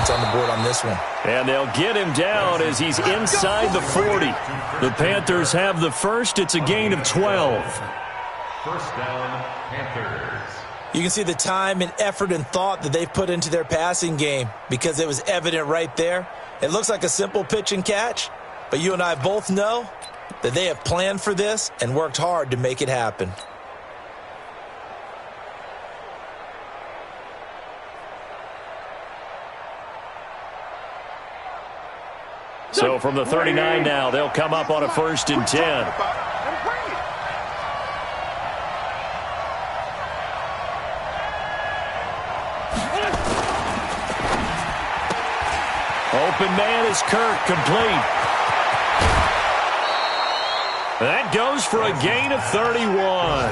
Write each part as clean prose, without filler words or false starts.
points on the board on this one. And they'll get him down as he's inside the 40. The Panthers have the first. It's a gain of 12. First down, Panthers. You can see the time and effort and thought that they've put into their passing game because it was evident right there. It looks like a simple pitch and catch, but you and I both know that they have planned for this and worked hard to make it happen. So from the 39 now, they'll come up on a 1st and 10. Open man is Kirk, complete. That goes for a gain of 31.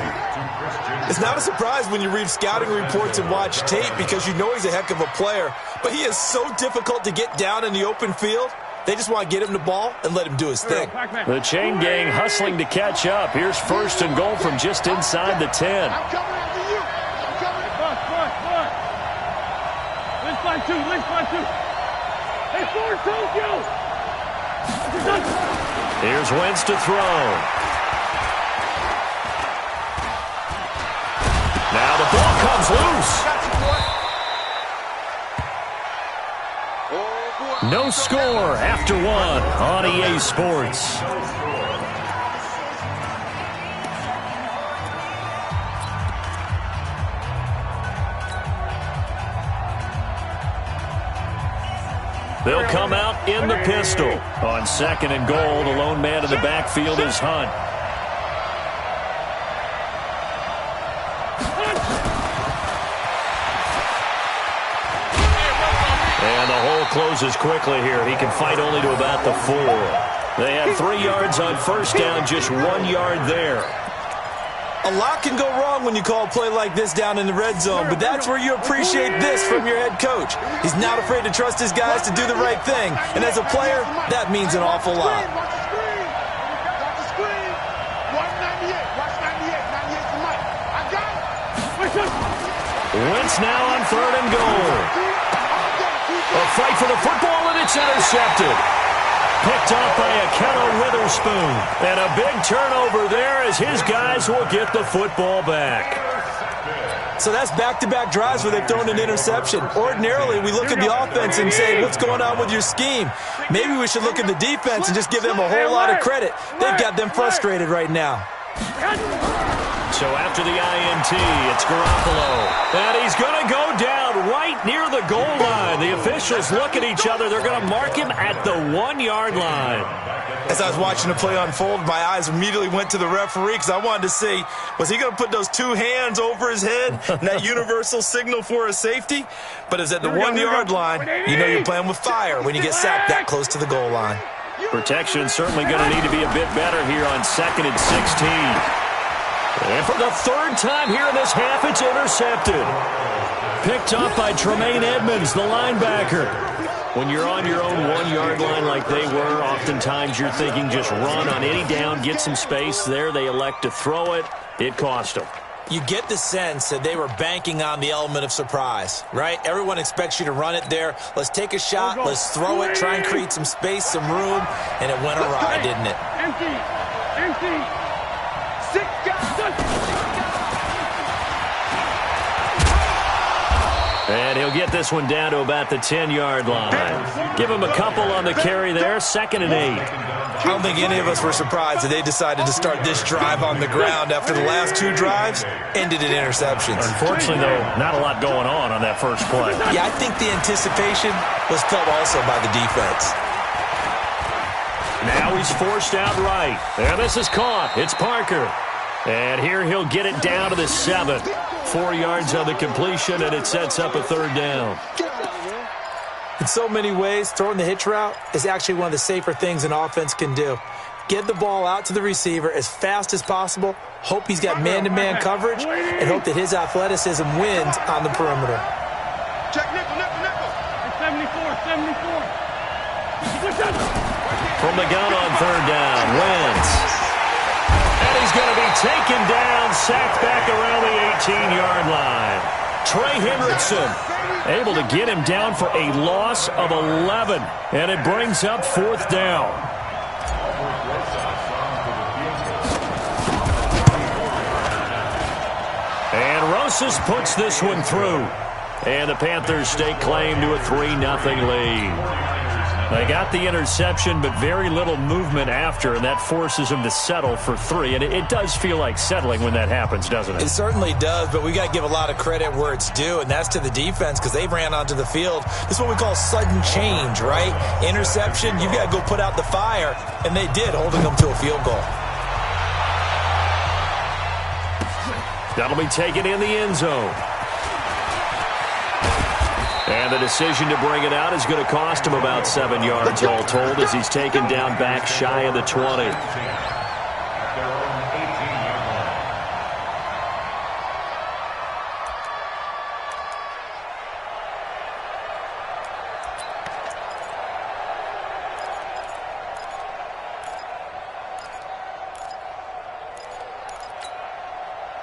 It's not a surprise when you read scouting reports and watch tape because you know he's a heck of a player, but he is so difficult to get down in the open field. They just want to get him the ball and let him do his thing. The chain gang hustling to catch up. Here's 1st and goal from just inside the 10. I'm coming after you. I'm coming. Lynch by two. Hey, forward, Tokyo. Here's Wentz to throw. Now the ball comes loose. No score after one on EA Sports. They'll come out in the pistol. On 2nd and goal, the lone man in the backfield is Hunt. And the hole closes quickly here. He can fight only to about the 4. They had 3 yards on 1st down, just 1 yard there. A lot can go wrong when you call a play like this down in the red zone, but that's where you appreciate this from your head coach. He's not afraid to trust his guys to do the right thing, and as a player, that means an awful lot. Wentz now on 3rd and goal. A fight for the football, and it's intercepted. Picked off by Akello Witherspoon. And a big turnover there as his guys will get the football back. So that's back-to-back drives where they've thrown an interception. Ordinarily, we look at the offense and say, what's going on with your scheme? Maybe we should look at the defense and just give them a whole lot of credit. They've got them frustrated right now. So after the INT, it's Garoppolo. And he's going to go down right near the goal line. The officials look at each other. They're going to mark him at the 1-yard line. As I was watching the play unfold, my eyes immediately went to the referee because I wanted to see, was he going to put those 2 hands over his head and that universal signal for a safety? But it's at the 1-yard line. You know you're playing with fire when you get sacked that close to the goal line. Protection certainly going to need to be a bit better here on 2nd and 16. And for the 3rd time here in this half, it's intercepted. Picked up by Tremaine Edmonds, the linebacker. When you're on your own 1-yard line like they were, oftentimes you're thinking just run on any down, get some space. There they elect to throw it. It cost them. You get the sense that they were banking on the element of surprise, right? Everyone expects you to run it there. Let's take a shot. Let's throw it, try and create some space, some room, and it went awry, didn't it? Empty. 6 guys. And he'll get this one down to about the 10-yard line. Give him a couple on the carry there, 2nd and 8. I don't think any of us were surprised that they decided to start this drive on the ground after the last 2 drives ended in interceptions. Unfortunately, though, not a lot going on that first play. Yeah, I think the anticipation was felt also by the defense. Now he's forced out right. There, this is caught. It's Parker. And here he'll get it down to the 7. 4 yards on the completion, and it sets up a 3rd down. In so many ways, throwing the hitch route is actually one of the safer things an offense can do. Get the ball out to the receiver as fast as possible, hope he's got man-to-man coverage, and hope that his athleticism wins on the perimeter. Check nickel. 74. From the gun on 3rd down, Wentz. And he's going to be taken down, sacked back around the 18-yard line. Trey Hendrickson able to get him down for a loss of 11. And it brings up 4th down. And Rosas puts this one through. And the Panthers stake claim to a 3-0 lead. They got the interception, but very little movement after, and that forces them to settle for 3. And it does feel like settling when that happens, doesn't it? It certainly does, but we got to give a lot of credit where it's due, and that's to the defense because they ran onto the field. This is what we call sudden change, right? Interception, you've got to go put out the fire, and they did, holding them to a field goal. That'll be taken in the end zone. And the decision to bring it out is going to cost him about 7 yards all told as he's taken down back shy of the 20.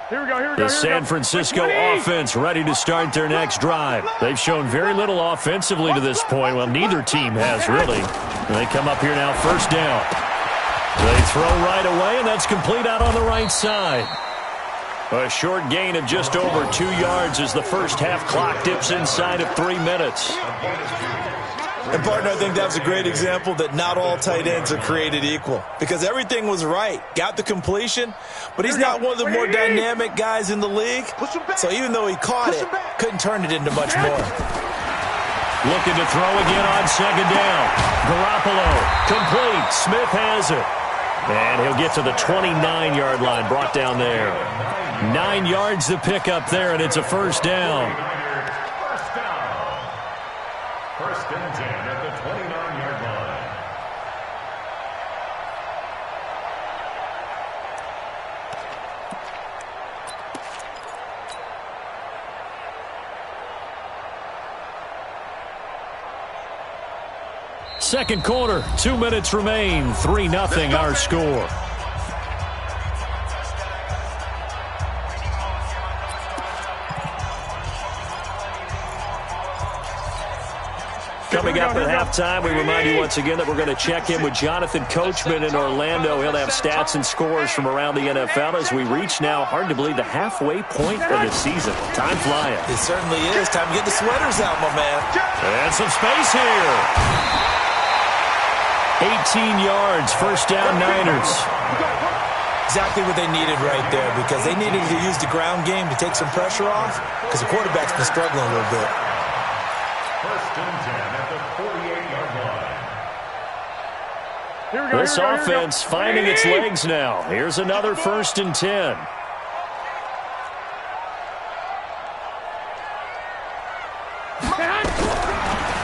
Here we go. The San Francisco offense ready to start their next drive. They've shown very little offensively to this point. Well, neither team has really. They come up here now, 1st down. They throw right away, and that's complete out on the right side. A short gain of just over 2 yards as the first half clock dips inside of 3 minutes. And, partner, I think that's a great example that not all tight ends are created equal because everything was right. Got the completion, but he's not one of the more dynamic guys in the league. So even though he caught it, couldn't turn it into much more. Looking to throw again on 2nd down. Garoppolo, complete. Smith has it. And he'll get to the 29-yard line, brought down there. 9 yards to pick up there, and it's a 1st down. First and 10 at the 29-yard line. Second quarter, 2 minutes remain. 3-0 our score. Coming up at halftime, we remind you once again that we're going to check in with Jonathan Coachman in Orlando. He'll have stats and scores from around the NFL as we reach now, hard to believe, the halfway point of the season. Time flying. It certainly is. Time to get the sweaters out, my man. And some space here. 18 yards, 1st down Niners. Exactly what they needed right there because they needed to use the ground game to take some pressure off because the quarterback's been struggling a little bit. First and 10 at the 48-yard line. This offense finding its legs now. Here's another 1st and 10.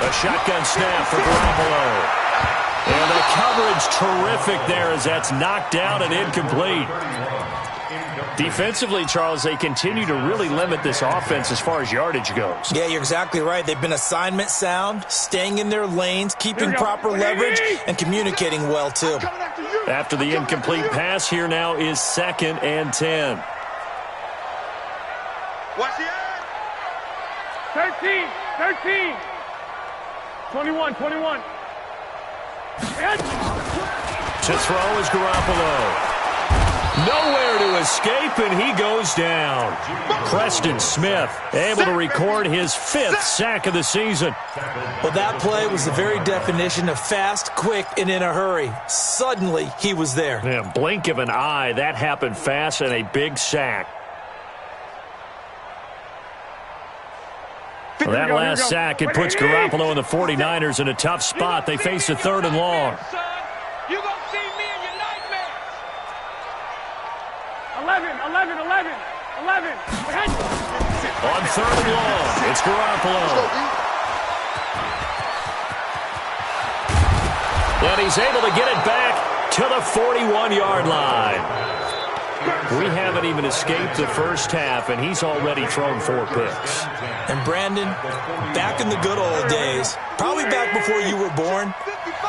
A shotgun snap for Garoppolo. And the coverage terrific there as that's knocked out and incomplete. Defensively, Charles, they continue to really limit this offense as far as yardage goes. Yeah, you're exactly right. They've been assignment sound, staying in their lanes, keeping proper leverage, and communicating well, too. After the incomplete pass, here now is 2nd and 10. Watch the eye. 13. 21. To throw is Garoppolo. Nowhere to escape, and he goes down. Preston Smith able to record his 5th sack of the season. Well, that play was the very definition of fast, quick, and in a hurry. Suddenly, he was there. Yeah, blink of an eye, that happened fast, and a big sack. Well, that last sack, it puts Garoppolo and the 49ers in a tough spot. They face a 3rd and long. You gonna see me in your nightmares. 11. On 3rd and long, it's Garoppolo. And he's able to get it back to the 41-yard line. We haven't even escaped the first half, and he's already thrown 4 picks. And Brandon, back in the good old days, probably me back before you were born,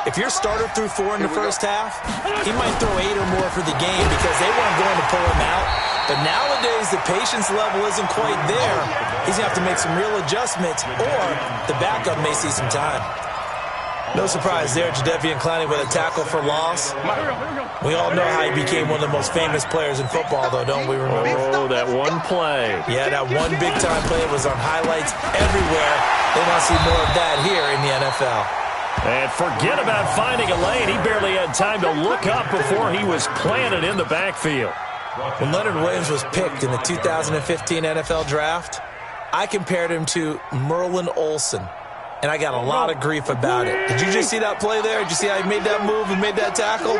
if your starter threw 4 in the first half, he might throw 8 or more for the game because they weren't going to pull him out. But nowadays, the patience level isn't quite there. He's going to have to make some real adjustments, or the backup may see some time. No surprise there, Jadeveon Clowney with a tackle for loss. We all know how he became one of the most famous players in football, though, don't we remember? Oh, that one play. Yeah, that one big-time play was on highlights everywhere. They want to see more of that here in the NFL. And forget about finding a lane. He barely had time to look up before he was planted in the backfield. When Leonard Williams was picked in the 2015 NFL Draft, I compared him to Merlin Olsen, and I got a lot of grief about it. Did you just see that play there? Did you see how he made that move and made that tackle?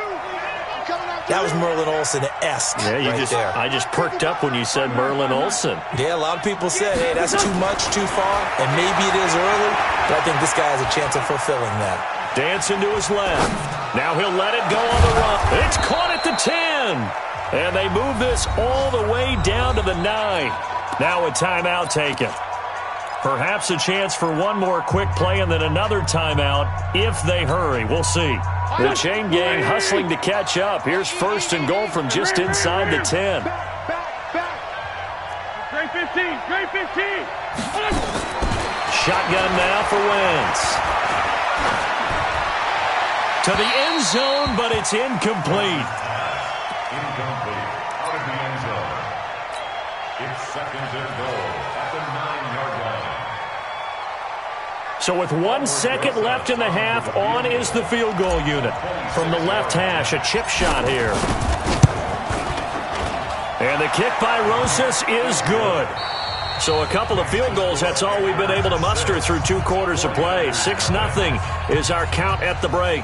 That was Merlin Olsen-esque there. I just perked up when you said Merlin Olsen. Yeah, a lot of people said, hey, that's too much, too far, and maybe it is early, but I think this guy has a chance of fulfilling that. Dancing to his left. Now he'll let it go on the run. It's caught at the 10. And they move this all the way down to the 9. Now a timeout taken. Perhaps a chance for one more quick play and then another timeout if they hurry. We'll see. The chain gang hustling to catch up. Here's 1st and goal from just inside the 10. Great 15, great 15. Shotgun now for Wentz. To the end zone, but it's incomplete. Incomplete. Out of the end zone. It's 2nd and goal at the 9-yard line. So with 1 second left in the half, on is the field goal unit. From the left hash, a chip shot here. And the kick by Rosas is good. So a couple of field goals, that's all we've been able to muster through 2 quarters of play. 6-0 is our count at the break.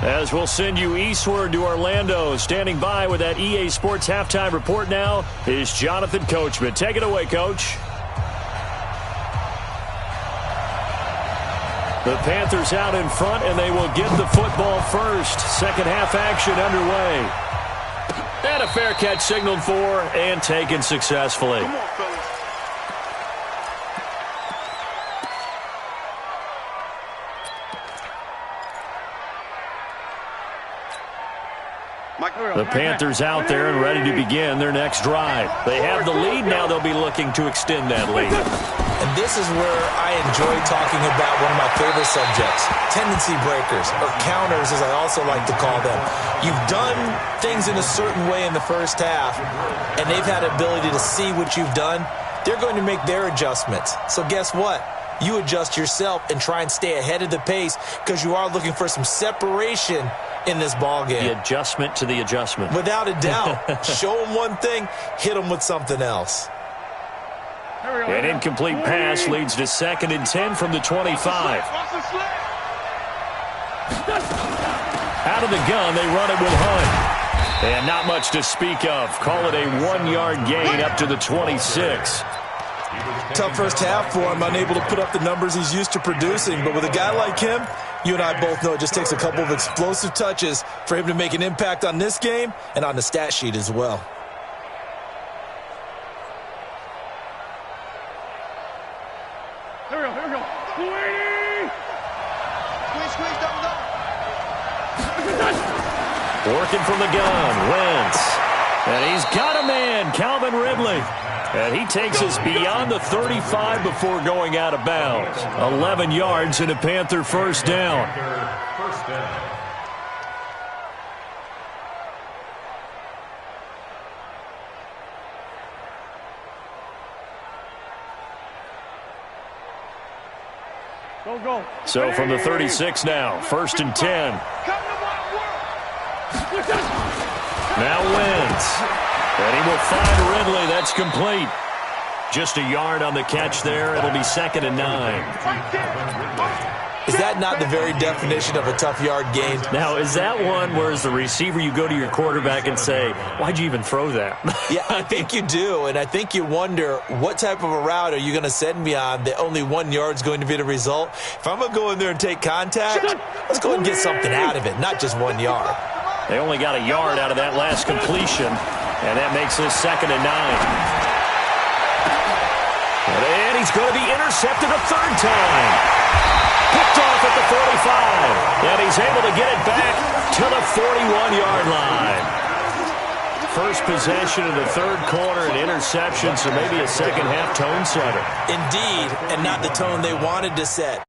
As we'll send you eastward to Orlando. Standing by with that EA Sports halftime report now is Jonathan Coachman. Take it away, Coach. The Panthers out in front, and they will get the football first. Second half action underway. And a fair catch signaled for and taken successfully. Come on, fellas. The Panthers out there and ready to begin their next drive. They have the lead. Now they'll be looking to extend that lead. And this is where I enjoy talking about one of my favorite subjects, tendency breakers, or counters as I also like to call them. You've done things in a certain way in the first half, and they've had the ability to see what you've done. They're going to make their adjustments. So guess what? You adjust yourself and try and stay ahead of the pace because you are looking for some separation in this ball game. The adjustment to the adjustment. Without a doubt. Show them one thing, hit them with something else. An incomplete pass leads to 2nd and 10 from the 25. Out of the gun, they run it with Hunt. And not much to speak of. Call it a 1-yard gain up to the 26. Tough first half for him, unable to put up the numbers he's used to producing. But with a guy like him, you and I both know it just takes a couple of explosive touches for him to make an impact on this game and on the stat sheet as well. Here we go, here we go. Squeeze, double. Working from the gun, Wentz. And he's got a man, Calvin Ridley. And he takes us beyond the 35 before going out of bounds. 11 yards and a Panther first down. First down. Go. So from the 36 now, 1st and 10. Now Wentz. And he will find Ridley. That's complete. Just a yard on the catch there. It'll be 2nd and 9. Is that not the very definition of a tough yard gain? Now, is that one where as the receiver you go to your quarterback and say, why'd you even throw that? Yeah, I think you do. And I think you wonder, what type of a route are you going to send me on that only 1 yard's going to be the result? If I'm going to go in there and take contact, let's go and get something out of it, not just 1 yard. They only got a yard out of that last completion, and that makes this 2nd and 9. And he's going to be intercepted a 3rd time. Picked off at the he's able to get it back to the 41-yard line. First possession of the third quarter, an interception, so maybe a second-half tone setter. Indeed, and not the tone they wanted to set.